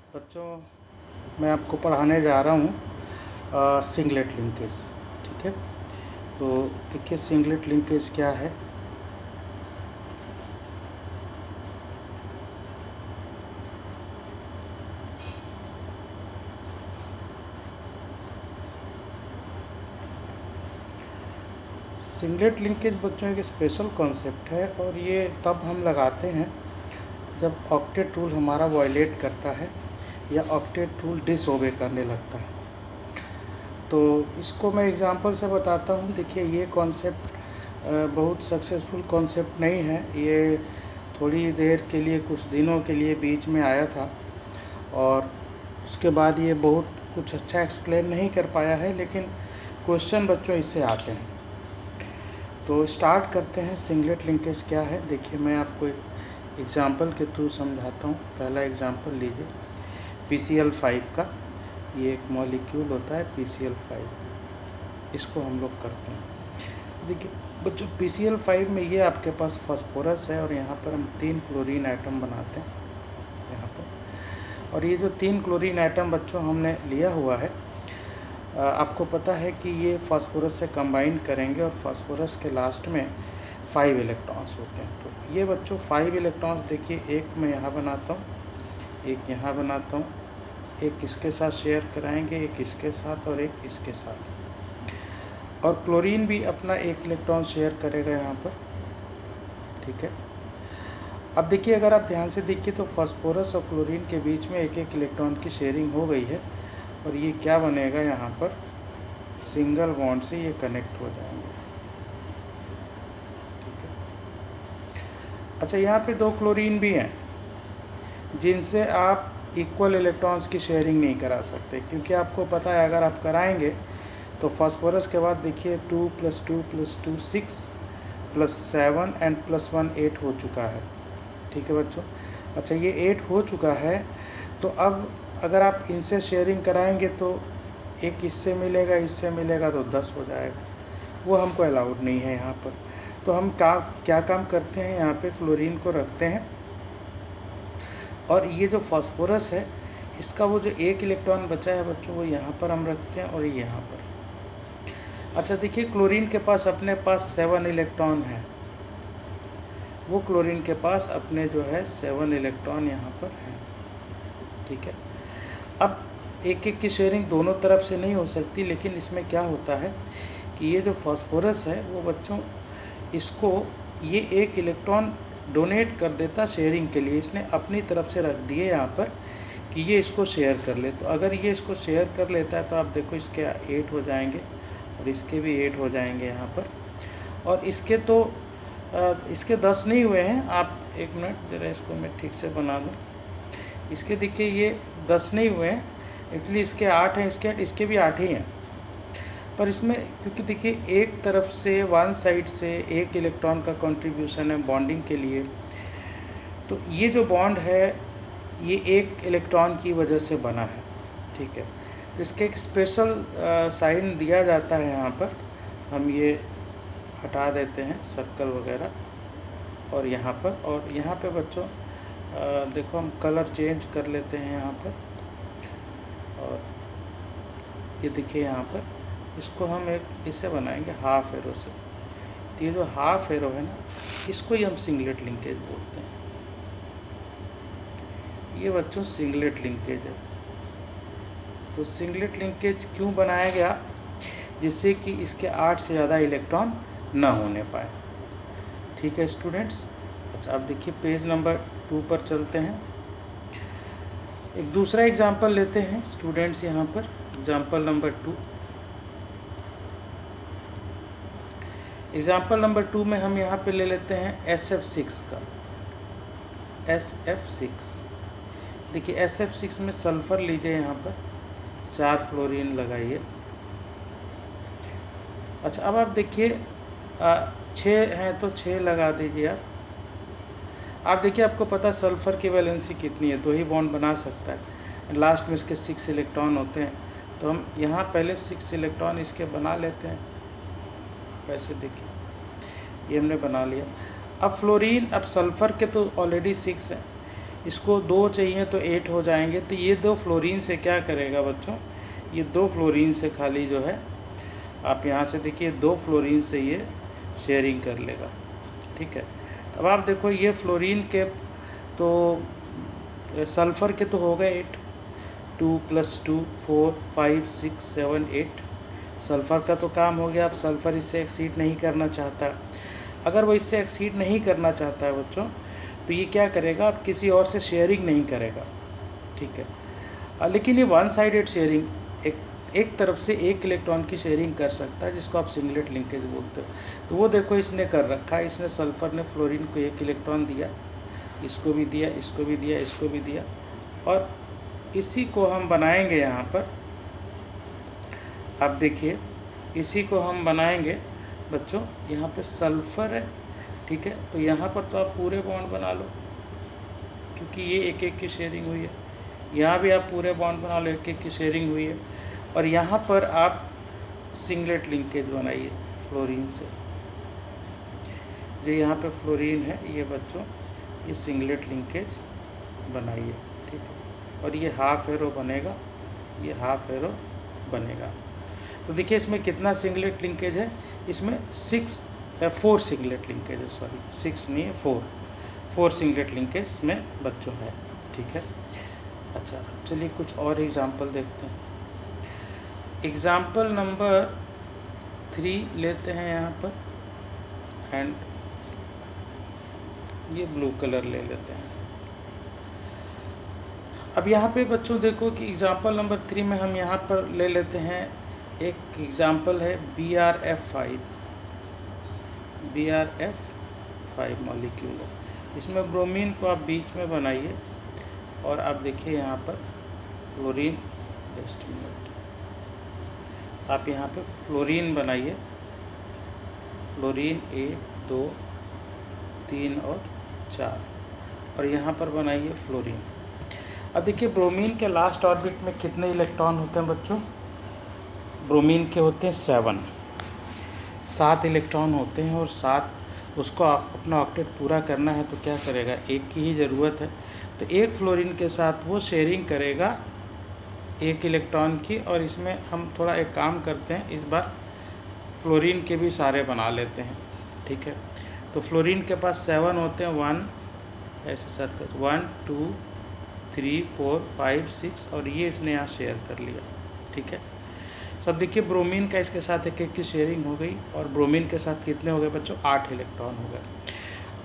बच्चों, मैं आपको पढ़ाने जा रहा हूँ सिंगलेट लिंकेज। ठीक है, तो देखिए सिंगलेट लिंकेज क्या है। सिंगलेट लिंकेज बच्चों एक स्पेशल कॉन्सेप्ट है और ये तब हम लगाते हैं जब ऑक्टेट रूल हमारा वायलेट करता है या ऑक्टेट रूल डिसओबे करने लगता है। तो इसको मैं एग्जांपल से बताता हूँ। देखिए ये कॉन्सेप्ट बहुत सक्सेसफुल कॉन्सेप्ट नहीं है। ये थोड़ी देर के लिए, कुछ दिनों के लिए बीच में आया था और उसके बाद ये बहुत कुछ अच्छा एक्सप्लेन नहीं कर पाया है, लेकिन क्वेश्चन बच्चों इससे आते हैं। तो स्टार्ट करते हैं। सिंगलेट लिंकेज क्या है, देखिए मैं आपको एक एग्ज़ाम्पल के थ्रू समझाता हूँ। पहला एग्ज़ाम्पल लीजिए PCl5 का। ये एक मॉलिक्यूल होता है PCl5, इसको हम लोग करते हैं। देखिए बच्चों PCl5 में ये आपके पास फास्फोरस है और यहाँ पर हम 3 क्लोरीन आइटम बनाते हैं यहाँ पर। और ये जो 3 क्लोरीन आइटम बच्चों हमने लिया हुआ है, आपको पता है कि ये फास्फोरस से कंबाइन करेंगे और फास्फोरस के लास्ट में 5 इलेक्ट्रॉन्स होते हैं। तो ये बच्चों 5 इलेक्ट्रॉन्स देखिए, एक मैं यहाँ बनाता हूँ, एक यहाँ बनाता हूँ, एक इसके साथ शेयर कराएंगे, एक इसके साथ और एक इसके साथ। और क्लोरीन भी अपना 1 इलेक्ट्रॉन शेयर करेगा यहाँ पर। ठीक है, अब देखिए अगर आप ध्यान से देखिए तो फास्फोरस और क्लोरीन के बीच में 1-1 इलेक्ट्रॉन की शेयरिंग हो गई है और ये क्या बनेगा यहाँ पर, सिंगल बॉन्ड से ये कनेक्ट हो जाएंगे। ठीक है, अच्छा यहाँ पे 2 क्लोरीन भी हैं जिनसे आप इक्वल इलेक्ट्रॉन्स की शेयरिंग नहीं करा सकते, क्योंकि आपको पता है अगर आप कराएंगे तो फास्फोरस के बाद देखिए 2 + 2 + 2 6 + 7 एंड +1 8 हो चुका है। ठीक है बच्चों, अच्छा ये 8 हो चुका है, तो अब अगर आप इनसे शेयरिंग कराएंगे तो एक इससे मिलेगा, इससे मिलेगा तो 10 हो जाएगा। वो हमको अलाउड नहीं है यहाँ पर। तो हम क्या काम करते हैं, यहाँ पे क्लोरीन को रखते हैं और ये जो फास्फोरस है इसका वो जो 1 इलेक्ट्रॉन बचा है बच्चों, वो यहाँ पर हम रखते हैं और ये यहाँ पर। अच्छा देखिए क्लोरीन के पास अपने पास 7 इलेक्ट्रॉन है, वो क्लोरीन के पास अपने जो है 7 इलेक्ट्रॉन यहाँ पर हैं। ठीक है, अब एक की शेयरिंग दोनों तरफ से नहीं हो सकती, लेकिन इसमें क्या होता है कि ये जो फास्फोरस है वो बच्चों इसको ये 1 इलेक्ट्रॉन डोनेट कर देता शेयरिंग के लिए। इसने अपनी तरफ से रख दिए यहाँ पर कि ये इसको शेयर कर ले। तो अगर ये इसको शेयर कर लेता है तो आप देखो इसके 8 हो जाएंगे और इसके भी 8 हो जाएंगे यहाँ पर। और इसके तो इसके 10 नहीं हुए हैं। आप 1 मिनट ज़रा इसको मैं ठीक से बना दूँ। इसके देखिए ये 10 नहीं हुए हैं, एक्चुअली इसके 8 हैं, इसके भी 8 ही हैं। पर इसमें क्योंकि देखिए एक तरफ से वन साइड से 1 इलेक्ट्रॉन का कंट्रीब्यूशन है बॉन्डिंग के लिए, तो ये जो बॉन्ड है ये 1 इलेक्ट्रॉन की वजह से बना है। ठीक है, इसके एक स्पेशल साइन दिया जाता है यहाँ पर। हम ये हटा देते हैं सर्कल वगैरह और यहाँ पर, और यहाँ पे बच्चों देखो हम कलर चेंज कर लेते हैं यहाँ पर। और ये देखिए यहाँ पर इसको हम एक इसे बनाएंगे हाफ एरो से। तो ये जो हाफ एरो है ना, इसको ही हम सिंगलेट लिंकेज बोलते हैं। ये बच्चों सिंगलेट लिंकेज है। तो सिंगलेट लिंकेज क्यों बनाया गया, जिससे कि इसके 8 से ज़्यादा इलेक्ट्रॉन ना होने पाए। ठीक है स्टूडेंट्स, अच्छा अब देखिए पेज नंबर 2 पर चलते हैं। एक दूसरा एग्जाम्पल लेते हैं स्टूडेंट्स यहाँ पर, एग्जाम्पल नंबर 2। एग्जाम्पल नंबर 2 में हम यहाँ पे ले लेते हैं SF6 का। SF6 देखिए SF6 में सल्फ़र लीजिए, यहाँ पर 4 फ्लोरीन लगाइए। अच्छा अब आप देखिए 6 हैं तो 6 लगा दीजिए आप देखिए आपको पता सल्फ़र की वैलेंसी कितनी है, 2 ही बॉन्ड बना सकता है। लास्ट में इसके 6 इलेक्ट्रॉन होते हैं, तो हम यहाँ पहले 6 इलेक्ट्रॉन इसके बना लेते हैं। वैसे देखिए ये हमने बना लिया। अब फ्लोरीन, अब सल्फ़र के तो ऑलरेडी 6 हैं, इसको 2 चाहिए तो 8 हो जाएंगे। तो ये 2 फ्लोरीन से क्या करेगा बच्चों, ये 2 फ्लोरीन से खाली जो है आप यहाँ से देखिए 2 फ्लोरीन से ये शेयरिंग कर लेगा, ठीक है। अब आप देखो ये फ्लोरीन के तो सल्फ़र के तो हो गए 8, 2 + 2 4 5 6 7 8। सल्फ़र का तो काम हो गया। अब सल्फ़र इससे एक्सीड नहीं करना चाहता। अगर वो इससे एक्सीड नहीं करना चाहता है बच्चों, तो ये क्या करेगा, अब किसी और से शेयरिंग नहीं करेगा, ठीक है। लेकिन ये वन साइडेड शेयरिंग, एक तरफ से एक इलेक्ट्रॉन की शेयरिंग कर सकता है, जिसको आप सिंगलेट लिंकेज बोलते हो। तो वो देखो इसने कर रखा है। इसने सल्फ़र ने फ्लोरीन को 1 इलेक्ट्रॉन दिया, इसको भी दिया, इसको भी दिया, इसको भी दिया, और इसी को हम बनाएंगे यहाँ पर। आप देखिए इसी को हम बनाएंगे बच्चों, यहाँ पे सल्फ़र है, ठीक है। तो यहाँ पर तो आप पूरे बॉन्ड बना लो, क्योंकि ये एक एक की शेयरिंग हुई है। यहाँ भी आप पूरे बॉन्ड बना लो, एक एक की शेयरिंग हुई है। और यहाँ पर आप सिंगलेट लिंकेज बनाइए फ्लोरीन से। जो यहाँ पे फ्लोरीन है ये बच्चों, ये सिंगलेट लिंकेज बनाइए, ठीक है। और ये हाफ एरो बनेगा, ये हाफ एरो बनेगा। तो देखिए इसमें कितना सिंगलेट लिंकेज है, इसमें 4 सिंगलेट लिंकेज है, सॉरी 6 नहीं है, 4 सिंगलेट लिंकेज में बच्चों है, ठीक है। अच्छा चलिए कुछ और एग्जांपल देखते हैं। एग्जांपल नंबर 3 लेते हैं यहाँ पर, एंड ये ब्लू कलर ले लेते हैं। अब यहाँ पे बच्चों देखो कि एग्जांपल नंबर 3 में हम यहाँ पर ले लेते हैं, एक एग्जांपल है BrF5 मॉलिक्यूल है। इसमें ब्रोमीन को आप बीच में बनाइए, और आप देखिए यहाँ पर फ्लोरीन, जस्ट मिनट, आप यहाँ पे फ्लोरीन बनाइए, फ्लोरीन 1 2 3 और 4, और यहाँ पर बनाइए फ्लोरीन। अब देखिए ब्रोमीन के लास्ट ऑर्बिट में कितने इलेक्ट्रॉन होते हैं बच्चों, ब्रोमीन के होते हैं 7 इलेक्ट्रॉन होते हैं, और 7 उसको अपना ऑक्टेट पूरा करना है तो क्या करेगा, एक की ही ज़रूरत है। तो एक फ्लोरीन के साथ वो शेयरिंग करेगा 1 इलेक्ट्रॉन की। और इसमें हम थोड़ा एक काम करते हैं, इस बार फ्लोरीन के भी सारे बना लेते हैं, ठीक है। तो फ्लोरीन के पास 7 होते हैं, 1 ऐसे सर्कल, 1 2 3 4 5 6, और ये इसने यहाँ शेयर कर लिया, ठीक है। सब देखिए ब्रोमीन का इसके साथ एक एक की शेयरिंग हो गई, और ब्रोमीन के साथ कितने हो गए बच्चों, 8 इलेक्ट्रॉन हो गए।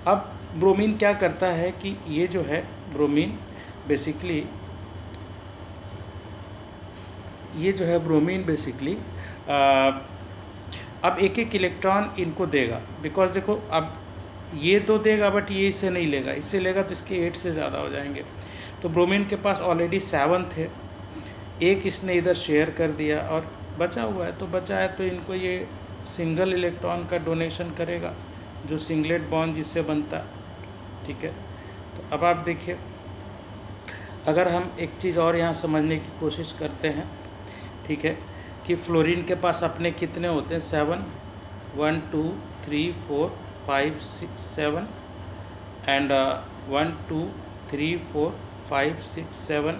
अब ब्रोमीन क्या करता है कि ये जो है ब्रोमीन बेसिकली, ये जो है ब्रोमीन बेसिकली अब एक एक इलेक्ट्रॉन इनको देगा, बिकॉज देखो अब ये तो देगा बट ये इससे नहीं लेगा, इससे लेगा तो इसके 8 से ज़्यादा हो जाएंगे। तो ब्रोमीन के पास ऑलरेडी 7 थे, एक इसने इधर शेयर कर दिया और बचा हुआ है, तो बचा है तो इनको ये सिंगल इलेक्ट्रॉन का डोनेशन करेगा, जो सिंगलेट बॉन्ड जिससे बनता, ठीक है। तो अब आप देखिए, अगर हम एक चीज़ और यहाँ समझने की कोशिश करते हैं, ठीक है, कि फ्लोरीन के पास अपने कितने होते हैं, 7, 1 2 3 4 5 6 7, एंड 1 2 3 4 5 6 7,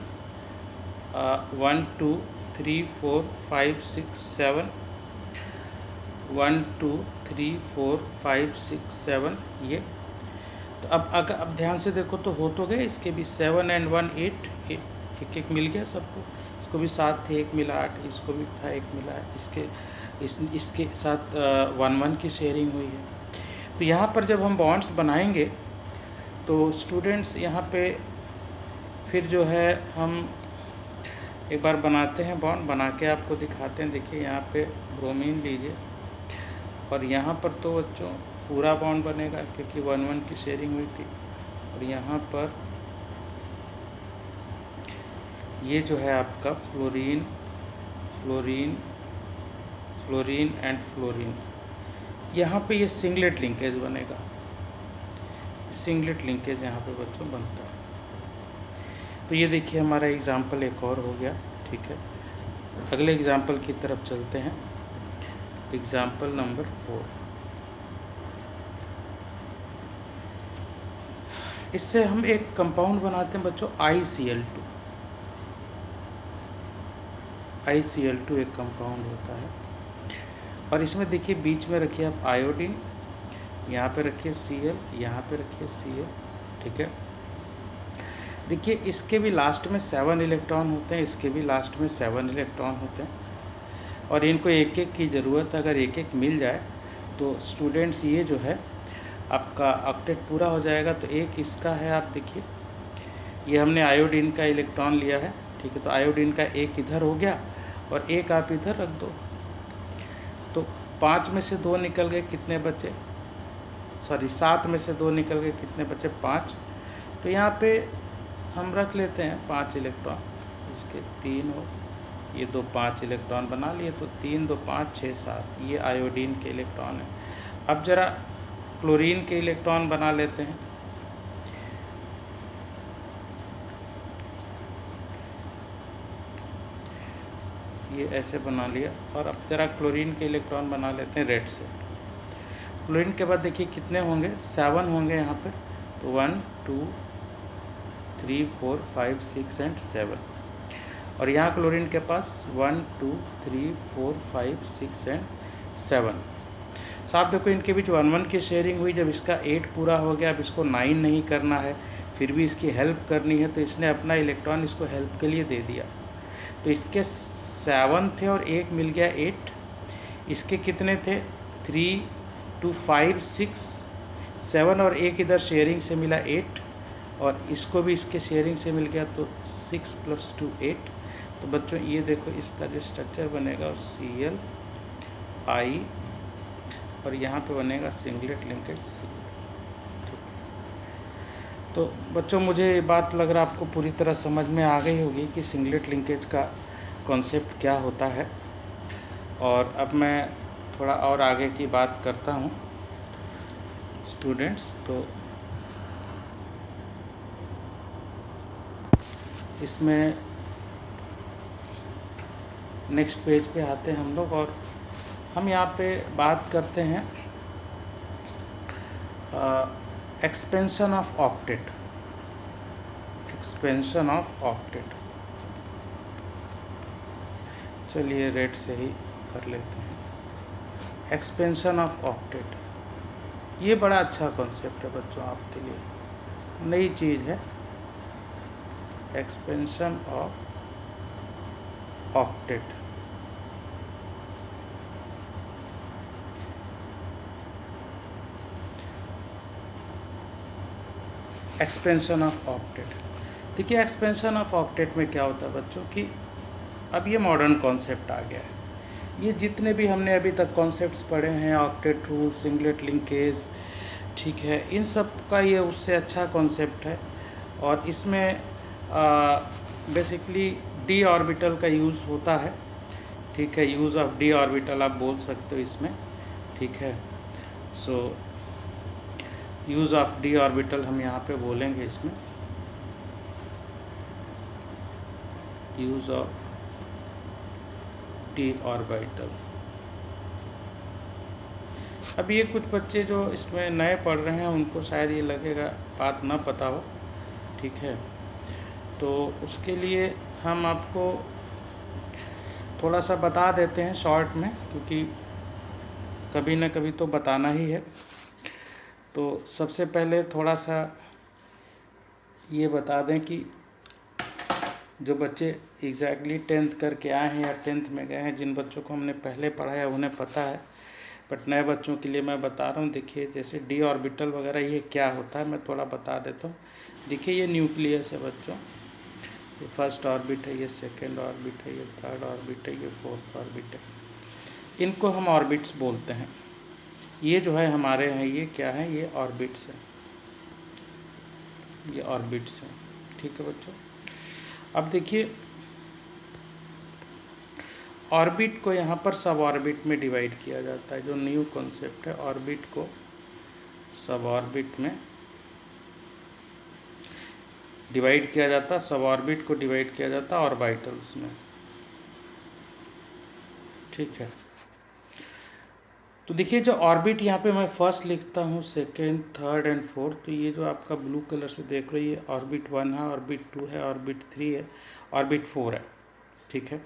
1 2 3 4 5 6 7, 1 2 3 4 5 6 7, ये। तो अब ध्यान से देखो तो हो तो गए, इसके भी 7 and 1 8, एक मिल गया सबको। इसको भी 7 थे, 1 मिला 8, इसको भी था 1 मिला, इसके साथ 1 1 की शेयरिंग हुई है। तो यहाँ पर जब हम बॉन्ड्स बनाएंगे तो स्टूडेंट्स यहाँ पे फिर जो है हम एक बार बनाते हैं, बॉन्ड बना के आपको दिखाते हैं। देखिए यहाँ पे ब्रोमीन लीजिए, और यहाँ पर तो बच्चों पूरा बॉन्ड बनेगा क्योंकि 1 1 की शेयरिंग हुई थी। और यहाँ पर ये जो है आपका fluorine, fluorine, fluorine and fluorine, यहाँ पे ये सिंगलेट लिंकेज बनेगा, सिंगलेट लिंकेज यहाँ पे बच्चों बनता है। तो ये देखिए हमारा एग्जाम्पल एक और हो गया, ठीक है। अगले एग्जाम्पल की तरफ चलते हैं, एग्जाम्पल नंबर 4। इससे हम एक कंपाउंड बनाते हैं बच्चों ICl2। ICl2 एक कंपाउंड होता है, और इसमें देखिए बीच में रखिए आप आयोडीन, यहाँ पे रखिए Cl, यहाँ पे रखिए Cl, ठीक है। देखिए इसके भी लास्ट में 7 इलेक्ट्रॉन होते हैं, इसके भी लास्ट में 7 इलेक्ट्रॉन होते हैं, और इनको एक एक की ज़रूरत है। अगर एक एक मिल जाए तो स्टूडेंट्स ये जो है आपका ऑक्टेट पूरा हो जाएगा। तो एक इसका है, आप देखिए ये हमने आयोडीन का इलेक्ट्रॉन लिया है, ठीक है। तो आयोडीन का एक इधर हो गया और एक आप इधर रख दो, तो 5 में से 2 निकल गए, कितने बचे, सॉरी 7 में से 2 निकल गए, कितने बचे, 5। तो यहाँ पे हम रख लेते हैं 5 इलेक्ट्रॉन, इसके 3 हो, ये 2 5 इलेक्ट्रॉन बना लिए, तो 3 2 5 6 7, ये आयोडीन के इलेक्ट्रॉन है। अब जरा क्लोरीन के इलेक्ट्रॉन बना लेते हैं। ये ऐसे बना लिया, और अब जरा क्लोरीन के इलेक्ट्रॉन बना लेते हैं रेड से। क्लोरीन के बाद देखिए कितने होंगे, 7 होंगे यहाँ पे, तो 1 2 3 4 5 6 एंड 7, और यहाँ क्लोरीन के पास 1 2 3 4 5 6 एंड 7। साथ देखो इनके बीच 1 1 की शेयरिंग हुई। जब इसका 8 पूरा हो गया, अब इसको 9 नहीं करना है, फिर भी इसकी हेल्प करनी है, तो इसने अपना इलेक्ट्रॉन इसको हेल्प के लिए दे दिया। तो इसके 7 थे और एक मिल गया 8। इसके कितने थे, 3 2 5 6 7, और एक इधर शेयरिंग से मिला 8, और इसको भी इसके शेयरिंग से मिल गया, तो 6 + 2 8। तो बच्चों ये देखो इसका जो स्ट्रक्चर बनेगा Cl I, और यहाँ पे बनेगा सिंगलेट लिंकेज C। तो बच्चों मुझे ये बात लग रहा है आपको पूरी तरह समझ में आ गई होगी कि सिंगलेट लिंकेज का कॉन्सेप्ट क्या होता है। और अब मैं थोड़ा और आगे की बात करता हूँ स्टूडेंट्स। तो इसमें नेक्स्ट पेज पे आते हैं हम लोग, और हम यहाँ पे बात करते हैं expansion of octet. Expansion of octet, चलिए रेड से ही कर लेते हैं। एक्सपेंशन ऑफ ऑक्टेट, ये बड़ा अच्छा कॉन्सेप्ट है बच्चों, आपके लिए नई चीज़ है। Expansion of octet, expansion of octet. देखिए एक्सपेंशन ऑफ ऑक्टेट में क्या होता है बच्चों कि अब ये मॉडर्न कॉन्सेप्ट आ गया है। ये जितने भी हमने अभी तक कॉन्सेप्ट्स पढ़े हैं, ऑक्टेट रूल, सिंगलेट लिंकेज, ठीक है, इन सब का ये उससे अच्छा कॉन्सेप्ट है। और इसमें बेसिकली डी ऑर्बिटल का यूज़ होता है, ठीक है, यूज़ ऑफ डी ऑर्बिटल आप बोल सकते हो इसमें, ठीक है। So use of D orbital हम यहाँ पे बोलेंगे इसमें, यूज़ ऑफ डी ऑर्बिटल। अब ये कुछ बच्चे जो इसमें नए पढ़ रहे हैं उनको शायद ये लगेगा बात ना पता हो, ठीक है। तो उसके लिए हम आपको थोड़ा सा बता देते हैं शॉर्ट में, क्योंकि कभी ना कभी तो बताना ही है। तो सबसे पहले थोड़ा सा ये बता दें कि जो बच्चे एग्जैक्टली 10th करके आए हैं या 10th में गए हैं, जिन बच्चों को हमने पहले पढ़ाया उन्हें पता है, बट नए बच्चों के लिए मैं बता रहा हूँ। देखिए जैसे डी ऑर्बिटल वगैरह ये क्या होता है मैं थोड़ा बता देता हूँ। देखिए ये न्यूक्लियस है बच्चों, ये फर्स्ट ऑर्बिट है, ये सेकेंड ऑर्बिट है, ये थर्ड ऑर्बिट है, ये फोर्थ ऑर्बिट है। इनको हम ऑर्बिट्स बोलते हैं। ये जो है हमारे हैं, ये क्या है, ये ऑर्बिट्स हैं, ये ऑर्बिट्स हैं, ठीक है बच्चों। अब देखिए ऑर्बिट को यहाँ पर सब ऑर्बिट में डिवाइड किया जाता है। जो न्यू कॉन्सेप्ट है, ऑर्बिट को सब ऑर्बिट में डिवाइड किया जाता, सब ऑर्बिट को डिवाइड किया जाता ऑर्बिटल्स में, ठीक है। तो देखिए जो ऑर्बिट यहाँ पे मैं फर्स्ट लिखता हूँ, सेकेंड, थर्ड एंड फोर्थ, तो ये जो आपका ब्लू कलर से देख रहे हो ये ऑर्बिट 1 है, ऑर्बिट 2 है, ऑर्बिट 3 है, ऑर्बिट 4 है, ठीक है।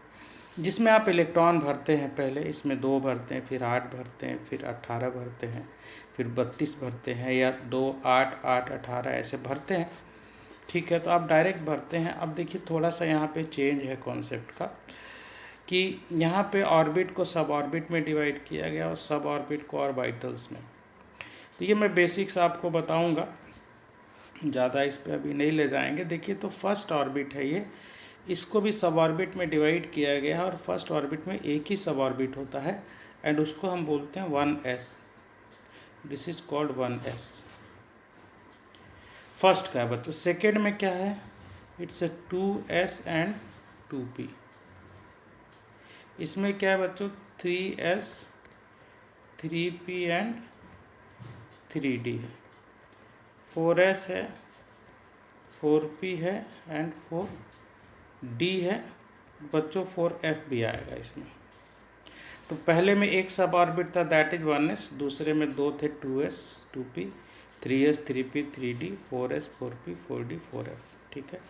जिसमें आप इलेक्ट्रॉन भरते हैं, पहले इसमें 2 भरते हैं, फिर 8 भरते हैं, फिर 18 भरते हैं, फिर 32 भरते हैं, या 2, 8, 8, 18 ऐसे भरते हैं, ठीक है। तो आप डायरेक्ट भरते हैं। अब देखिए थोड़ा सा यहाँ पे चेंज है कॉन्सेप्ट का, कि यहाँ पे ऑर्बिट को सब ऑर्बिट में डिवाइड किया गया और सब ऑर्बिट को ऑर्बिटल्स में। तो ये मैं बेसिक्स आपको बताऊंगा, ज़्यादा इस पे अभी नहीं ले जाएंगे। देखिए तो फर्स्ट ऑर्बिट है ये, इसको भी सब ऑर्बिट में डिवाइड किया गया है और फर्स्ट ऑर्बिट में एक ही सब ऑर्बिट होता है एंड उसको हम बोलते हैं 1s। This is called 1s, first का है बच्चों। सेकेंड में क्या है, it's a 2s and 2p। इसमें क्या है बच्चों, 3s, 3p एंड 3d है। 4s है, 4p है एंड 4d है बच्चों, 4f भी आएगा इसमें। तो पहले में एक सब ऑर्बिट था दैट इज 1s, दूसरे में 2 थे 2s, 2p, 3s, 3p, 3d, 4s, 4p, 4d, 4f, ठीक है।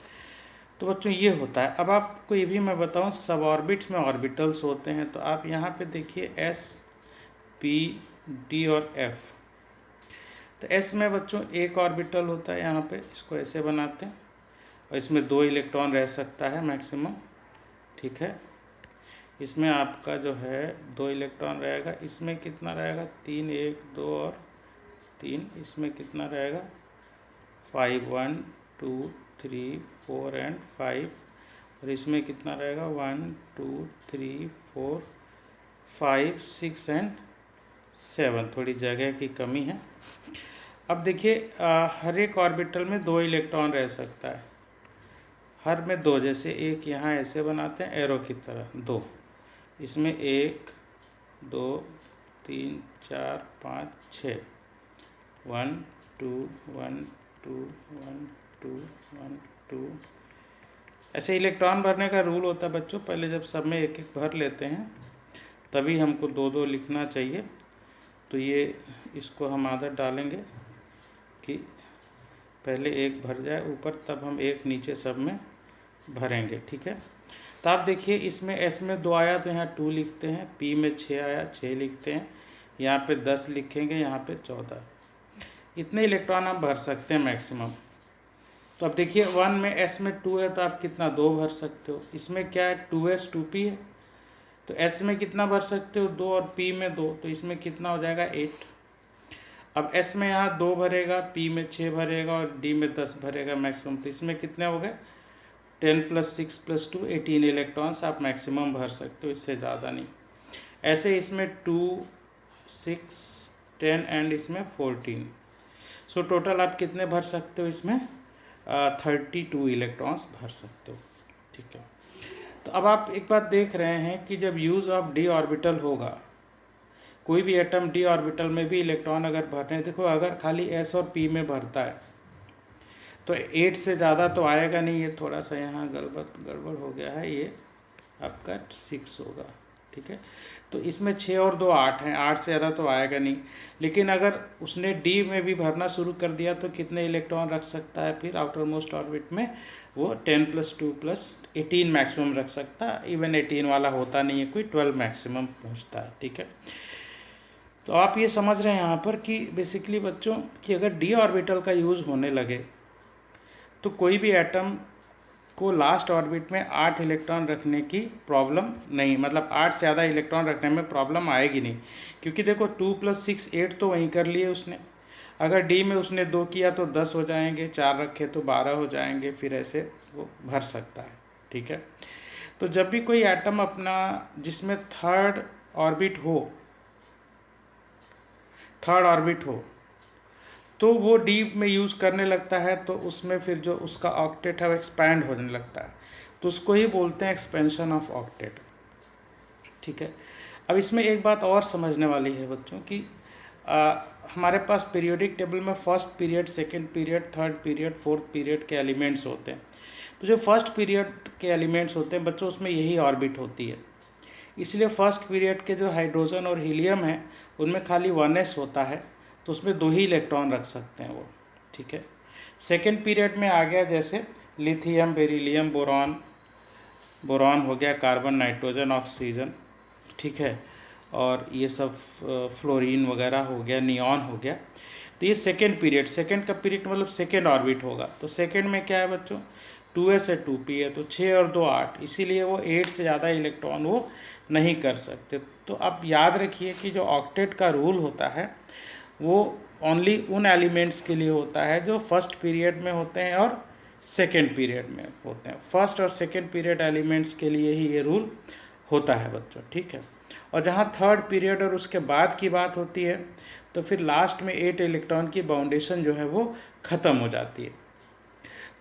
तो बच्चों ये होता है। अब आपको ये भी मैं बताऊं, सब ऑर्बिट्स में ऑर्बिटल्स होते हैं। तो आप यहाँ पे देखिए s, p, d और f। तो s में बच्चों एक ऑर्बिटल होता है, यहाँ पे इसको ऐसे बनाते हैं और इसमें 2 इलेक्ट्रॉन रह सकता है मैक्सिमम, ठीक है। इसमें आपका जो है 2 इलेक्ट्रॉन रहेगा। इसमें कितना रहेगा, 3, 1, 2 और 3। इसमें कितना रहेगा, 5, 1, 2, 3, 4 एंड 5। और इसमें कितना रहेगा, 1, 2, 3, 4, 5, 6 एंड 7। थोड़ी जगह की कमी है। अब देखिए हर एक ऑर्बिटल में 2 इलेक्ट्रॉन रह सकता है, हर में 2। जैसे एक यहाँ ऐसे बनाते हैं एरो की तरह, 2। इसमें 1, 2, 3, 4, 5, 6, 1, 2, 1, 2, 1, 2, 1, 2। ऐसे इलेक्ट्रॉन भरने का रूल होता है बच्चों, पहले जब सब में एक एक भर लेते हैं तभी हमको 2 2 लिखना चाहिए। तो ये इसको हम आदत डालेंगे कि पहले एक भर जाए ऊपर, तब हम एक नीचे सब में भरेंगे, ठीक है। तो आप देखिए इसमें s में 2 आया तो यहाँ 2 लिखते हैं, p में 6 आया 6 लिखते हैं, यहाँ पे 10 लिखेंगे, यहाँ पे 14। इतने इलेक्ट्रॉन आप भर सकते हैं मैक्सिमम। तो अब देखिए 1 में s में 2 है तो आप कितना 2 भर सकते हो। इसमें क्या है, 2s 2p है, तो s में कितना भर सकते हो, 2, और p में 2, तो इसमें कितना हो जाएगा 8। अब s में यहाँ 2 भरेगा, p में 6 भरेगा और d में 10 भरेगा मैक्सिमम। तो इसमें कितने हो गए, 10 + 6 + 2 18 इलेक्ट्रॉन्स आप मैक्सिमम भर सकते हो, इससे ज़्यादा नहीं। ऐसे इसमें 2, 6, 10 एंड इसमें 14। सो टोटल आप कितने भर सकते हो इसमें, 32 इलेक्ट्रॉन्स भर सकते हो, ठीक है। तो अब आप एक बात देख रहे हैं कि जब यूज़ ऑफ d ऑर्बिटल होगा, कोई भी एटम d ऑर्बिटल में भी इलेक्ट्रॉन अगर भर रहे हैं, देखो अगर खाली s और p में भरता है तो 8 से ज़्यादा तो आएगा नहीं। ये थोड़ा सा यहाँ गड़बड़ हो गया है, ये आपका 6 होगा, ठीक है। तो इसमें 6 और 2 8 हैं, 8 से ज़्यादा तो आएगा नहीं। लेकिन अगर उसने डी में भी भरना शुरू कर दिया तो कितने इलेक्ट्रॉन रख सकता है फिर आउटर मोस्ट ऑर्बिट में, वो 10 + 2 + 18 मैक्सिमम रख सकता है। इवन 18 वाला होता नहीं है कोई, 12 मैक्सिमम पहुँचता है, ठीक है। तो आप ये समझ रहे हैं यहाँ पर कि बेसिकली बच्चों कि अगर डी ऑर्बिटल का यूज़ होने लगे तो कोई भी एटम को लास्ट ऑर्बिट में 8 इलेक्ट्रॉन रखने की प्रॉब्लम नहीं, मतलब 8 से ज़्यादा इलेक्ट्रॉन रखने में प्रॉब्लम आएगी नहीं। क्योंकि देखो 2 + 6 8 तो वहीं कर लिए उसने। अगर डी में उसने 2 किया तो 10 हो जाएंगे, 4 रखे तो 12 हो जाएंगे, फिर ऐसे वो भर सकता है, ठीक है। तो जब भी कोई एटम अपना जिसमें थर्ड ऑर्बिट हो तो वो डी में यूज़ करने लगता है, तो उसमें फिर जो उसका ऑक्टेट है वो एक्सपैंड होने लगता है, तो उसको ही बोलते हैं एक्सपेंशन ऑफ ऑक्टेट, ठीक है। अब इसमें एक बात और समझने वाली है बच्चों कि हमारे पास पीरियोडिक टेबल में first period, second period, third period, fourth period के एलिमेंट्स होते हैं। तो जो फर्स्ट पीरियड के एलिमेंट्स होते हैं बच्चों, उसमें यही ऑर्बिट होती है। इसलिए फर्स्ट पीरियड के जो हाइड्रोजन और हीलियम है उनमें खाली 1s होता है, तो उसमें 2 ही इलेक्ट्रॉन रख सकते हैं वो, ठीक है। सेकेंड पीरियड में आ गया जैसे लिथियम, बेरिलियम, बोरॉन, बोरॉन हो गया, कार्बन, नाइट्रोजन, ऑक्सीजन, ठीक है, और ये सब फ्लोरीन वगैरह हो गया, नियॉन हो गया। तो ये सेकेंड पीरियड, सेकेंड का पीरियड मतलब सेकेंड ऑर्बिट होगा। तो सेकेंड में क्या है बच्चों, 2s है 2p है, तो 6 और 2 8, इसीलिए वो 8 से ज़्यादा इलेक्ट्रॉन वो नहीं कर सकते। तो आप याद रखिए कि जो ऑक्टेट का रूल होता है वो ओनली उन एलिमेंट्स के लिए होता है जो फर्स्ट पीरियड में होते हैं और सेकेंड पीरियड में होते हैं। फर्स्ट और सेकेंड पीरियड एलिमेंट्स के लिए ही ये रूल होता है बच्चों, ठीक है। और जहाँ थर्ड पीरियड और उसके बाद की बात होती है तो फिर लास्ट में 8 इलेक्ट्रॉन की बाउंडेशन जो है वो ख़त्म हो जाती है।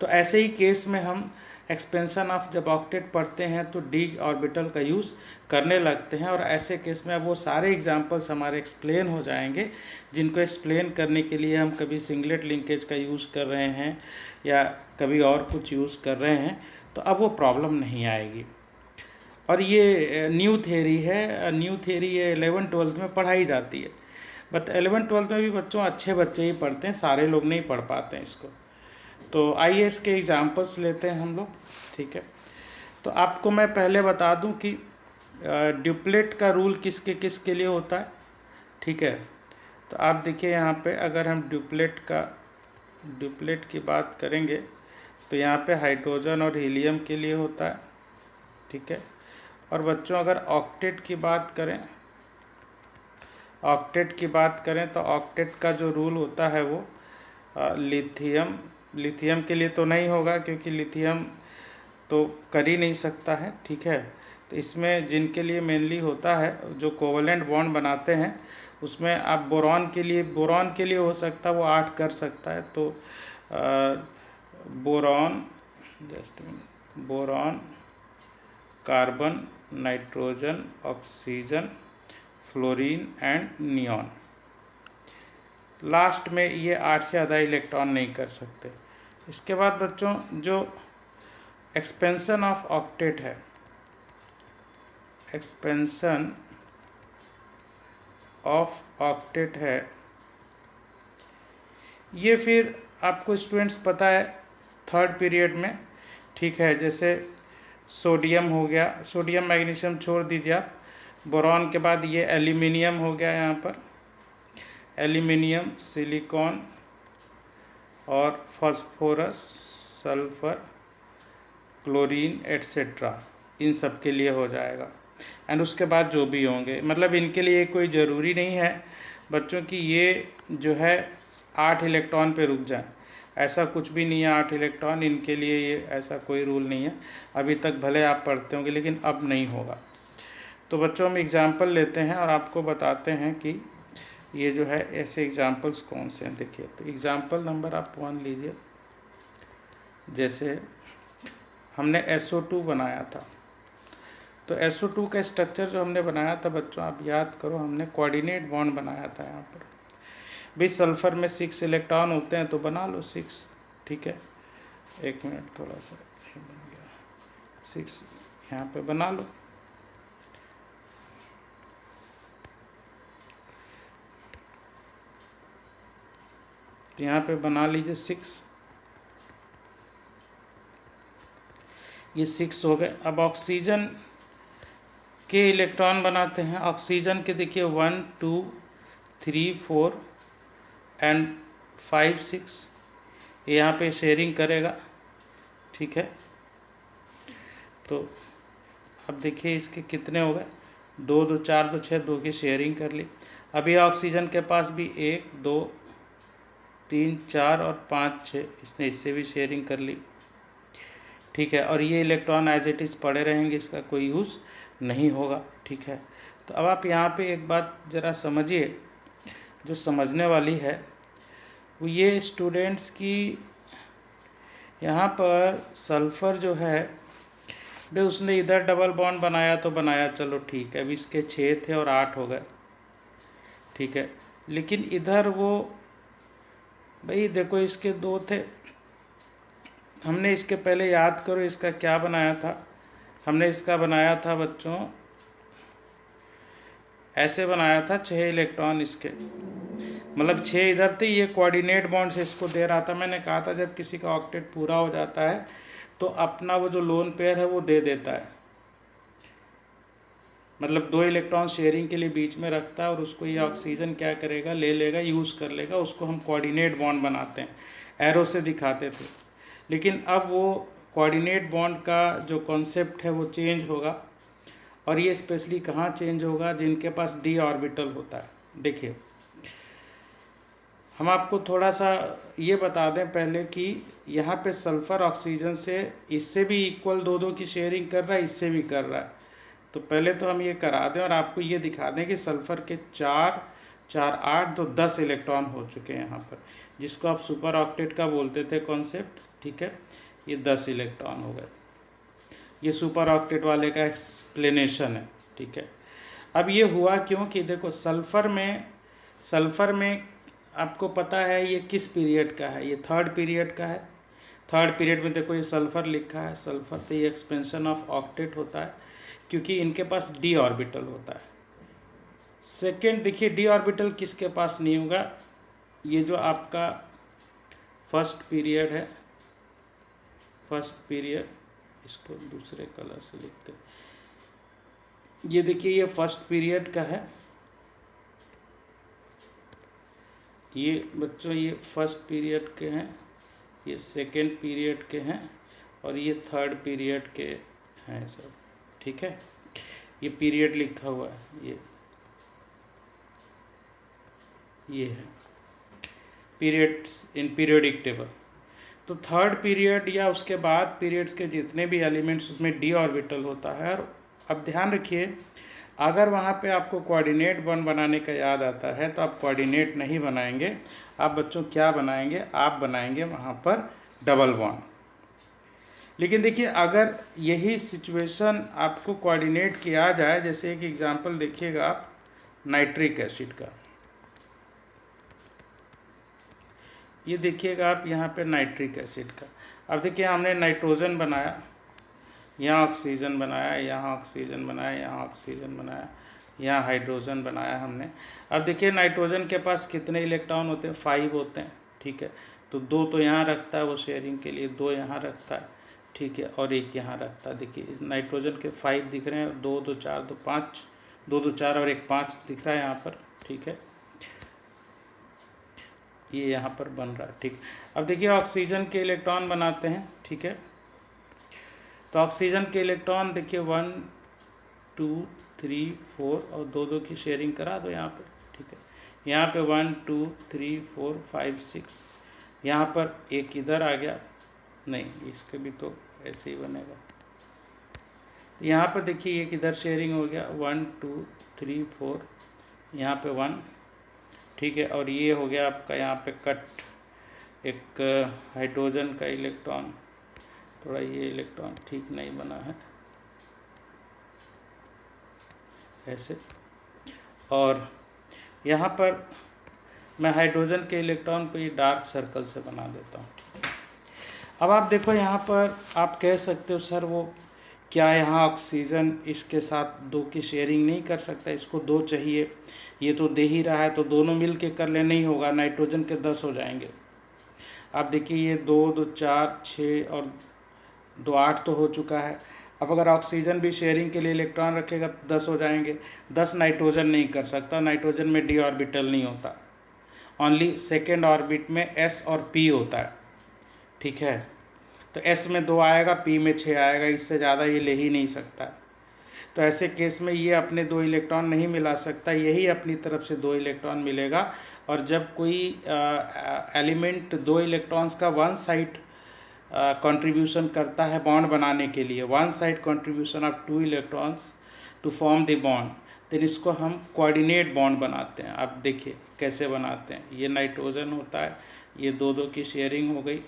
तो ऐसे ही केस में हम एक्सपेंशन ऑफ जब ऑक्टेट पढ़ते हैं तो डी ऑर्बिटल का यूज़ करने लगते हैं, और ऐसे केस में अब वो सारे एग्जांपल्स हमारे एक्सप्लेन हो जाएंगे जिनको एक्सप्लेन करने के लिए हम कभी सिंगलेट लिंकेज का यूज़ कर रहे हैं या कभी और कुछ यूज़ कर रहे हैं, तो अब वो प्रॉब्लम नहीं आएगी। और ये न्यू थ्योरी है, न्यू थ्योरी ये 11th-12th में पढ़ाई जाती है, बट 11th-12th में भी बच्चों अच्छे बच्चे ही पढ़ते हैं, सारे लोग नहीं पढ़ पाते हैं इसको। तो आइए इसके एग्जांपल्स लेते हैं हम लोग, ठीक है। तो आपको मैं पहले बता दूं कि ड्यूप्लेट का रूल किसके किसके लिए होता है, ठीक है। तो आप देखिए यहाँ पे अगर हम ड्यूप्लेट की बात करेंगे तो यहाँ पे हाइड्रोजन और हीलियम के लिए होता है, ठीक है। और बच्चों अगर ऑक्टेट की बात करें तो ऑक्टेट का जो रूल होता है वो लिथियम के लिए तो नहीं होगा क्योंकि लिथियम तो कर ही नहीं सकता है, ठीक है। तो इसमें जिनके लिए मेनली होता है जो कोवलेंट बॉन्ड बनाते हैं उसमें आप बोरॉन के लिए हो सकता है वो 8 कर सकता है। तो boron, carbon, nitrogen, oxygen, fluorine and neon, last में ये 8 से ज़्यादा इलेक्ट्रॉन नहीं कर सकते। इसके बाद बच्चों जो एक्सपेंशन ऑफ ऑक्टेट है, एक्सपेंशन ऑफ ऑक्टेट है, ये फिर आपको स्टूडेंट्स पता है थर्ड पीरियड में, ठीक है। जैसे सोडियम हो गया, सोडियम मैग्नीशियम छोड़ दीजिए आप, बोरॉन के बाद ये एल्यूमिनियम हो गया, यहाँ पर एल्यूमिनियम, सिलिकॉन और फास्फोरस, सल्फर, क्लोरीन एट्सेट्रा, इन सब के लिए हो जाएगा। एंड उसके बाद जो भी होंगे, मतलब इनके लिए कोई ज़रूरी नहीं है बच्चों की ये जो है 8 इलेक्ट्रॉन पे रुक जाए, ऐसा कुछ भी नहीं है। 8 इलेक्ट्रॉन इनके लिए ये ऐसा कोई रूल नहीं है। अभी तक भले आप पढ़ते होंगे लेकिन अब नहीं होगा। तो बच्चों हम एग्ज़ाम्पल लेते हैं और आपको बताते हैं कि ये जो है ऐसे एग्ज़ाम्पल्स कौन से हैं। देखिए तो एग्ज़ाम्पल नंबर आप 1 लीजिए। जैसे हमने SO2 बनाया था, तो SO2 का स्ट्रक्चर जो हमने बनाया था बच्चों आप याद करो, हमने कोऑर्डिनेट बॉन्ड बनाया था। यहाँ पर भी सल्फ़र में 6 इलेक्ट्रॉन होते हैं तो बना लो 6, ठीक है। एक मिनट, थोड़ा सा बन गया 6, यहाँ पे बना लो। तो यहाँ पे बना लीजिए 6, ये 6 हो गए। अब ऑक्सीजन के इलेक्ट्रॉन बनाते हैं। ऑक्सीजन के देखिए 1 2 3 4 एंड 5 6, ये यहाँ पे शेयरिंग करेगा, ठीक है। तो अब देखिए इसके कितने हो गए, 2 2 4 2 6, 2 की शेयरिंग कर ली। अभी ऑक्सीजन के पास भी 1 2 3 4 और 5 6, इसने इससे भी शेयरिंग कर ली, ठीक है। और ये इलेक्ट्रॉन एज इट इज़ पड़े रहेंगे, इसका कोई यूज़ नहीं होगा, ठीक है। तो अब आप यहाँ पे एक बात ज़रा समझिए, जो समझने वाली है वो ये स्टूडेंट्स की, यहाँ पर सल्फ़र जो है भाई उसने इधर डबल बॉन्ड बनाया तो बनाया, चलो ठीक है। अभी इसके 6 थे और 8 हो गए, ठीक है। लेकिन इधर वो भाई देखो इसके 2 थे, हमने इसके पहले याद करो इसका क्या बनाया था, हमने इसका बनाया था बच्चों ऐसे बनाया था 6 इलेक्ट्रॉन इसके, मतलब 6 इधर थे, ये कोऑर्डिनेट बॉन्ड से इसको दे रहा था। मैंने कहा था जब किसी का ऑक्टेट पूरा हो जाता है तो अपना वो जो लोन पेयर है वो दे देता है, मतलब 2 इलेक्ट्रॉन शेयरिंग के लिए बीच में रखता है और उसको ये ऑक्सीजन क्या करेगा, ले लेगा, यूज़ कर लेगा। उसको हम कोऑर्डिनेट बॉन्ड बनाते हैं, एरो से दिखाते थे। लेकिन अब वो कोऑर्डिनेट बॉन्ड का जो कॉन्सेप्ट है वो चेंज होगा, और ये स्पेशली कहाँ चेंज होगा, जिनके पास डी ऑर्बिटल होता है। देखिए हम आपको थोड़ा सा ये बता दें पहले कि यहाँ पे सल्फ़र ऑक्सीजन से इससे भी इक्वल 2-2 की शेयरिंग कर रहा है, इससे भी कर रहा है। तो पहले तो हम ये करा दें और आपको ये दिखा दें कि सल्फ़र के 4, 4, 8, 2, 10 इलेक्ट्रॉन हो चुके हैं यहाँ पर, जिसको आप सुपर ऑक्टेट का बोलते थे कॉन्सेप्ट, ठीक है। ये 10 इलेक्ट्रॉन हो गए, ये सुपर ऑक्टेट वाले का एक्सप्लेनेशन है, ठीक है। अब ये हुआ क्यों कि देखो सल्फ़र में आपको पता है ये किस पीरियड का है, ये 3rd पीरियड का है। 3rd पीरियड में देखो ये सल्फ़र लिखा है, सल्फ़र तो ये एक्सपेंशन ऑफ ऑक्टेट होता है क्योंकि इनके पास डी ऑर्बिटल होता है। सेकेंड देखिए डी ऑर्बिटल किसके पास नहीं होगा, ये जो आपका फर्स्ट पीरियड है, फर्स्ट पीरियड, इसको दूसरे कलर से लिखते हैं। ये देखिए ये फर्स्ट पीरियड का है, ये बच्चों ये फर्स्ट पीरियड के हैं, ये सेकेंड पीरियड के हैं, और ये 3rd पीरियड के हैं सब, ठीक है। ये पीरियड लिखा हुआ है, ये है पीरियड्स इन पीरियोडिक टेबल। तो 3rd पीरियड या उसके बाद पीरियड्स के जितने भी एलिमेंट्स उसमें डी ऑर्बिटल होता है। और अब ध्यान रखिए, अगर वहाँ पे आपको कोऑर्डिनेट बॉन्ड बनाने का याद आता है तो आप कोऑर्डिनेट नहीं बनाएंगे, आप बच्चों क्या बनाएंगे, आप बनाएंगे वहाँ पर डबल बॉन्ड। लेकिन देखिए अगर यही सिचुएशन आपको कोऑर्डिनेट किया जाए, जैसे एक एग्जांपल देखिएगा आप नाइट्रिक एसिड का, ये देखिएगा आप यहाँ पे नाइट्रिक एसिड का। अब देखिए हमने नाइट्रोजन बनाया, यहाँ ऑक्सीजन बनाया, यहाँ ऑक्सीजन बनाया, यहाँ ऑक्सीजन बनाया, यहाँ हाइड्रोजन बनाया हमने। अब देखिए नाइट्रोजन के पास कितने इलेक्ट्रॉन होते हैं, 5 होते हैं, ठीक है। तो 2 तो यहाँ रखता है वो शेयरिंग के लिए, 2 यहाँ रखता है, ठीक है, और 1 यहाँ रखता है। देखिए नाइट्रोजन के 5 दिख रहे हैं, 2, 2, 4, 2, 5, 2, 2, 4 और 1, 5 दिख रहा है यहाँ पर, ठीक है। ये यहाँ पर बन रहा है, ठीक। अब देखिए ऑक्सीजन के इलेक्ट्रॉन बनाते हैं, ठीक है। तो ऑक्सीजन के इलेक्ट्रॉन देखिए 1, 2, 3, 4 और 2-2 की शेयरिंग करा दो यहाँ पर, ठीक है। यहाँ पे 1, 2, 3, 4, 5, 6, यहाँ पर एक इधर आ गया, नहीं इसके भी तो ऐसे ही बनेगा। तो यहाँ पर देखिए एक इधर शेयरिंग हो गया, 1, 2, 3, 4, यहाँ पे 1, ठीक है। और ये हो गया आपका यहाँ पे कट एक हाइड्रोजन का इलेक्ट्रॉन, थोड़ा ये इलेक्ट्रॉन ठीक नहीं बना है ऐसे। और यहाँ पर मैं हाइड्रोजन के इलेक्ट्रॉन को ये डार्क सर्कल से बना देता हूँ, ठीक है। अब आप देखो यहाँ पर आप कह सकते हो सर वो क्या यहाँ ऑक्सीजन इसके साथ 2 की शेयरिंग नहीं कर सकता, इसको 2 चाहिए, ये तो दे ही रहा है, तो दोनों मिल के कर ले, नहीं होगा, नाइट्रोजन के 10 हो जाएंगे। आप देखिए ये 2, 2, 4, 6 और 2, 8 तो हो चुका है। अब अगर ऑक्सीजन भी शेयरिंग के लिए इलेक्ट्रॉन रखेगा तो 10 हो जाएंगे। 10 नाइट्रोजन नहीं कर सकता, नाइट्रोजन में डी ऑर्बिटल नहीं होता, ओनली सेकेंड ऑर्बिट में एस और पी होता है, ठीक है। तो एस में 2 आएगा, पी में 6 आएगा, इससे ज़्यादा ये ले ही नहीं सकता। तो ऐसे केस में ये अपने 2 इलेक्ट्रॉन नहीं मिला सकता, यही अपनी तरफ से 2 इलेक्ट्रॉन मिलेगा। और जब कोई एलिमेंट 2 इलेक्ट्रॉन्स का वन साइड कंट्रीब्यूशन करता है बॉन्ड बनाने के लिए, one side contribution of 2 electrons to form the bond, तो इसको हम कोऑर्डिनेट बॉन्ड बनाते हैं। आप देखिए कैसे बनाते हैं, ये नाइट्रोजन होता है, ये 2-2 की शेयरिंग हो गई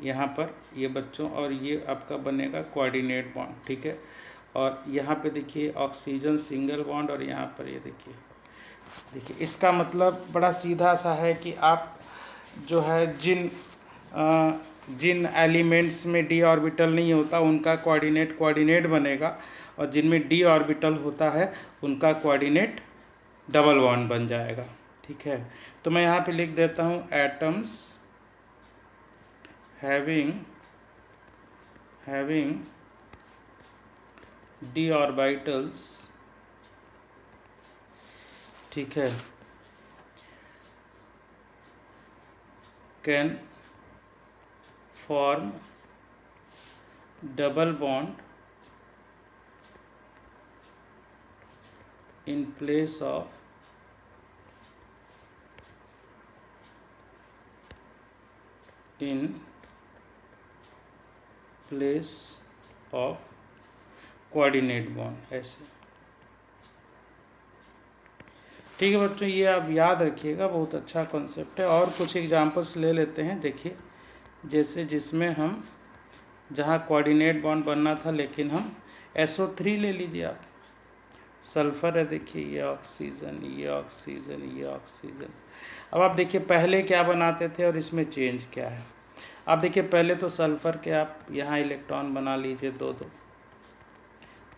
यहाँ पर ये बच्चों, और ये आपका बनेगा कोऑर्डिनेट बॉन्ड, ठीक है। और यहाँ पे देखिए ऑक्सीजन सिंगल बॉन्ड, और यहाँ पर ये देखिए इसका मतलब बड़ा सीधा सा है कि आप जो है जिन जिन एलिमेंट्स में d ऑर्बिटल नहीं होता उनका कोऑर्डिनेट बनेगा, और जिनमें d ऑर्बिटल होता है उनका कोऑर्डिनेट डबल बॉन्ड बन जाएगा। ठीक है, तो मैं यहाँ पे लिख देता हूँ एटम्स हैविंग d ऑर्बिटल्स, ठीक है, can form double bond in place of coordinate bond, ऐसे। ठीक है बच्चों, ये आप याद रखिएगा, बहुत अच्छा कॉन्सेप्ट है। और कुछ एग्जांपल्स ले लेते हैं। देखिए, जैसे जिसमें हम जहाँ कोऑर्डिनेट बॉन्ड बनना था लेकिन हम SO3 ले लीजिए आप, सल्फ़र है, देखिए ये ऑक्सीजन, ये ऑक्सीजन, ये ऑक्सीजन। अब आप देखिए पहले क्या बनाते थे और इसमें चेंज क्या है। आप देखिए पहले तो सल्फ़र के आप यहाँ इलेक्ट्रॉन बना लीजिए 2-2,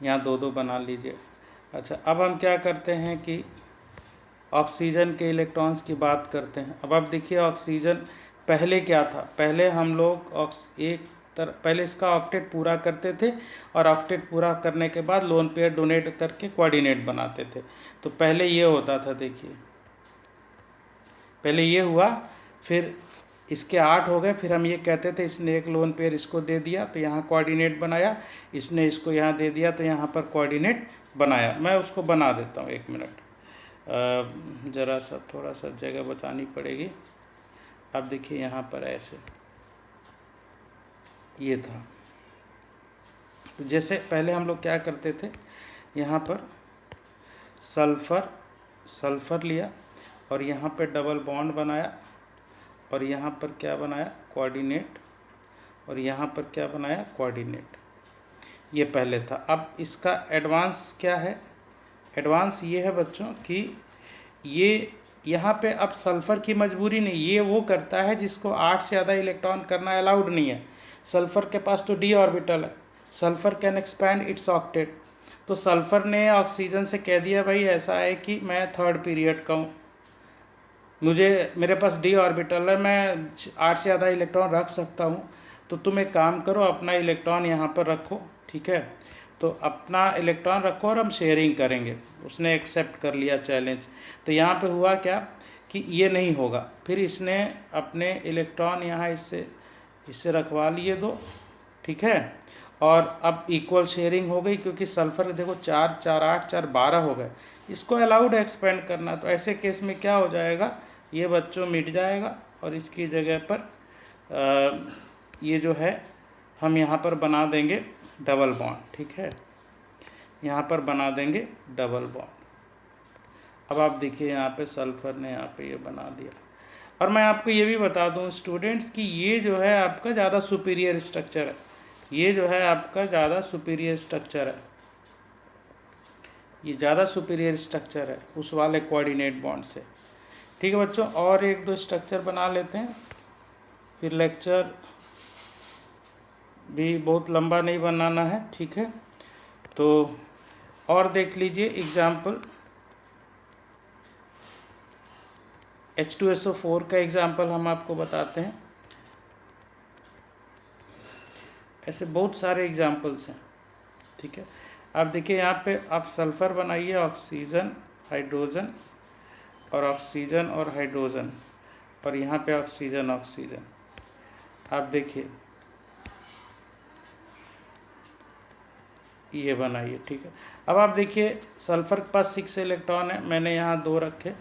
यहाँ 2-2 बना लीजिए। अच्छा, अब हम क्या करते हैं कि ऑक्सीजन के इलेक्ट्रॉन्स की बात करते हैं। अब आप देखिए ऑक्सीजन पहले क्या था, पहले हम लोग पहले इसका ऑक्टेट पूरा करते थे, और ऑक्टेट पूरा करने के बाद लोन पेयर डोनेट करके कोऑर्डिनेट बनाते थे। तो पहले ये होता था, देखिए पहले ये हुआ, फिर इसके 8 हो गए, फिर हम ये कहते थे इसने एक लोन पेयर इसको दे दिया तो यहाँ कोऑर्डिनेट बनाया, इसने इसको यहाँ दे दिया तो यहाँ पर कोऑर्डिनेट बनाया। मैं उसको बना देता हूँ, 1 मिनट, ज़रा सा थोड़ा सा जगह बचानी पड़ेगी। अब देखिए यहाँ पर ऐसे ये था। तो जैसे पहले हम लोग क्या करते थे, यहाँ पर सल्फ़र लिया और यहाँ पे डबल बॉन्ड बनाया, और यहाँ पर क्या बनाया, कोऑर्डिनेट, और यहाँ पर क्या बनाया, कोऑर्डिनेट। ये पहले था। अब इसका एडवांस क्या है, एडवांस ये है बच्चों कि ये यहाँ पे अब सल्फ़र की मजबूरी नहीं, ये वो करता है जिसको 8 से ज़्यादा इलेक्ट्रॉन करना अलाउड नहीं है। सल्फ़र के पास तो d ऑर्बिटल है, sulphur can expand it's octet. तो सल्फ़र ने ऑक्सीजन से कह दिया भाई ऐसा है कि मैं 3rd पीरियड का हूँ, मेरे पास d ऑर्बिटल है, मैं 8 से ज़्यादा इलेक्ट्रॉन रख सकता हूँ, तो तुम एक काम करो, अपना इलेक्ट्रॉन यहाँ पर रखो। ठीक है, तो अपना इलेक्ट्रॉन रखो और हम शेयरिंग करेंगे। उसने एक्सेप्ट कर लिया चैलेंज। तो यहाँ पे हुआ क्या कि ये नहीं होगा, फिर इसने अपने इलेक्ट्रॉन यहाँ इससे रखवा लिए 2। ठीक है, और अब इक्वल शेयरिंग हो गई, क्योंकि सल्फ़र देखो 4, 4, 8, 4, 12 हो गए, इसको अलाउड एक्सपेंड करना। तो ऐसे केस में क्या हो जाएगा, ये बच्चों मिट जाएगा, और इसकी जगह पर ये जो है हम यहाँ पर बना देंगे डबल बॉन्ड। ठीक है, यहाँ पर बना देंगे डबल बॉन्ड। अब आप देखिए यहाँ पे सल्फ़र ने यहाँ पे ये बना दिया। और मैं आपको ये भी बता दूँ स्टूडेंट्स कि ये जो है आपका ज़्यादा सुपीरियर स्ट्रक्चर है, ये जो है आपका ज़्यादा सुपीरियर स्ट्रक्चर है, ये ज़्यादा सुपीरियर स्ट्रक्चर है उस वाले कोऑर्डिनेट बॉन्ड से। ठीक है बच्चों, और 1-2 स्ट्रक्चर बना लेते हैं, फिर लेक्चर भी बहुत लंबा नहीं बनाना है। ठीक है, तो और देख लीजिए एग्जाम्पल, H2SO4 का एग्जाम्पल हम आपको बताते हैं। ऐसे बहुत सारे एग्जाम्पल्स हैं। ठीक है, आप देखिए यहाँ पे आप सल्फ़र बनाइए, ऑक्सीजन, हाइड्रोजन, और ऑक्सीजन और हाइड्रोजन, और यहाँ पे ऑक्सीजन ऑक्सीजन। आप देखिए ये बनाइए। ठीक है, अब आप देखिए सल्फ़र के पास 6 इलेक्ट्रॉन है, मैंने यहाँ 2 रखे,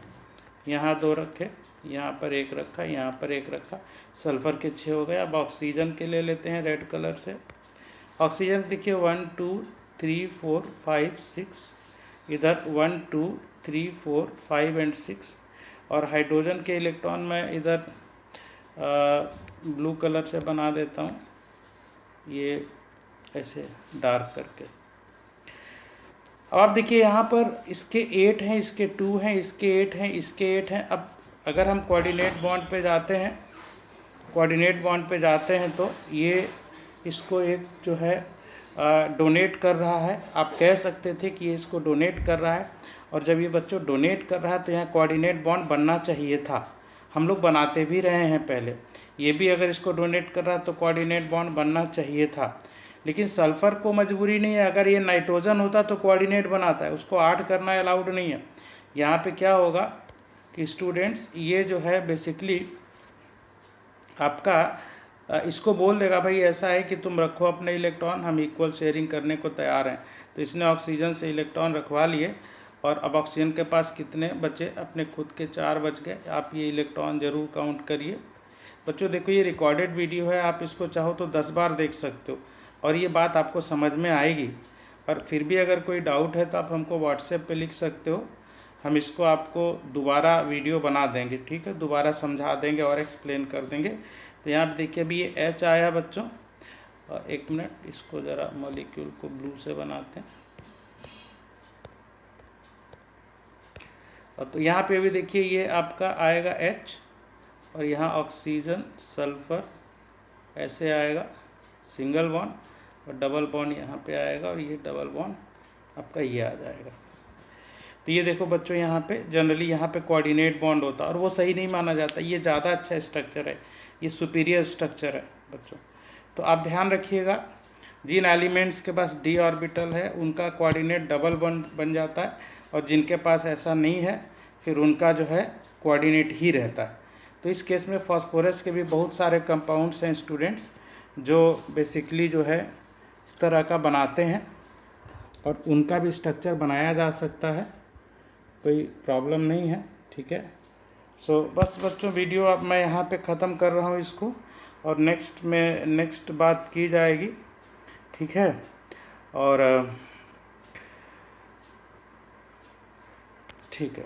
यहाँ 2 रखे, यहाँ पर 1 रखा, यहाँ पर 1 रखा, सल्फ़र के 6 हो गए। अब ऑक्सीजन के ले लेते हैं रेड कलर से। ऑक्सीजन देखिए 1 2 3 4 5 6, इधर 1 2 3 4 5 एंड 6। और हाइड्रोजन के इलेक्ट्रॉन मैं इधर ब्लू कलर से बना देता हूँ, ये ऐसे डार्क करके। अब आप देखिए यहाँ पर इसके 8 हैं, इसके 2 हैं, इसके 8 हैं, इसके 8 हैं। अब अगर हम कोऑर्डिनेट बॉन्ड पे जाते हैं कोऑर्डिनेट बॉन्ड पे जाते हैं तो ये इसको एक जो है डोनेट कर रहा है। आप कह सकते थे कि ये इसको डोनेट कर रहा है, और जब ये बच्चों डोनेट कर रहा है तो यहाँ कोऑर्डिनेट बॉन्ड बनना चाहिए था। हम लोग बनाते भी रहे हैं पहले। ये भी अगर इसको डोनेट कर रहा है तो कोऑर्डिनेट बॉन्ड बनना चाहिए था, लेकिन सल्फ़र को मजबूरी नहीं है। अगर ये नाइट्रोजन होता तो कोऑर्डिनेट बनाता है, उसको 8 करना अलाउड नहीं है। यहाँ पे क्या होगा कि स्टूडेंट्स ये जो है बेसिकली आपका इसको बोल देगा भाई ऐसा है कि तुम रखो अपने इलेक्ट्रॉन, हम इक्वल शेयरिंग करने को तैयार हैं। तो इसने ऑक्सीजन से इलेक्ट्रॉन रखवा लिए, और अब ऑक्सीजन के पास कितने बचे? अपने खुद के 4 बच गए। आप ये इलेक्ट्रॉन ज़रूर काउंट करिए बच्चों। देखो ये रिकॉर्डेड वीडियो है, आप इसको चाहो तो 10 बार देख सकते हो और ये बात आपको समझ में आएगी। और फिर भी अगर कोई डाउट है तो आप हमको व्हाट्सएप पे लिख सकते हो, हम इसको आपको दोबारा वीडियो बना देंगे, ठीक है, दोबारा समझा देंगे और एक्सप्लेन कर देंगे। तो यहाँ पे देखिए अभी ये H आया बच्चों, और एक मिनट इसको ज़रा मॉलिक्यूल को ब्लू से बनाते हैं। और तो यहाँ पे भी देखिए ये आपका आएगा H, और यहाँ ऑक्सीजन सल्फ़र ऐसे आएगा सिंगल बॉन्ड, और डबल बॉन्ड यहाँ पे आएगा, और ये डबल बॉन्ड आपका ये आ जाएगा। तो ये देखो बच्चों यहाँ पे जनरली यहाँ पे कोऑर्डिनेट बॉन्ड होता है, और वो सही नहीं माना जाता। ये ज़्यादा अच्छा स्ट्रक्चर है, ये सुपीरियर स्ट्रक्चर है बच्चों। तो आप ध्यान रखिएगा, जिन एलिमेंट्स के पास d ऑर्बिटल है उनका कोऑर्डिनेट डबल बॉन्ड बन जाता है, और जिनके पास ऐसा नहीं है फिर उनका जो है कोऑर्डिनेट ही रहता है। तो इस केस में फास्फोरस के भी बहुत सारे कंपाउंड्स हैं स्टूडेंट्स, जो बेसिकली जो है इस तरह का बनाते हैं, और उनका भी स्ट्रक्चर बनाया जा सकता है, कोई प्रॉब्लम नहीं है, ठीक है। सो बस बच्चों वीडियो अब मैं यहाँ पे ख़त्म कर रहा हूँ इसको, और नेक्स्ट बात की जाएगी, ठीक है। और ठीक है।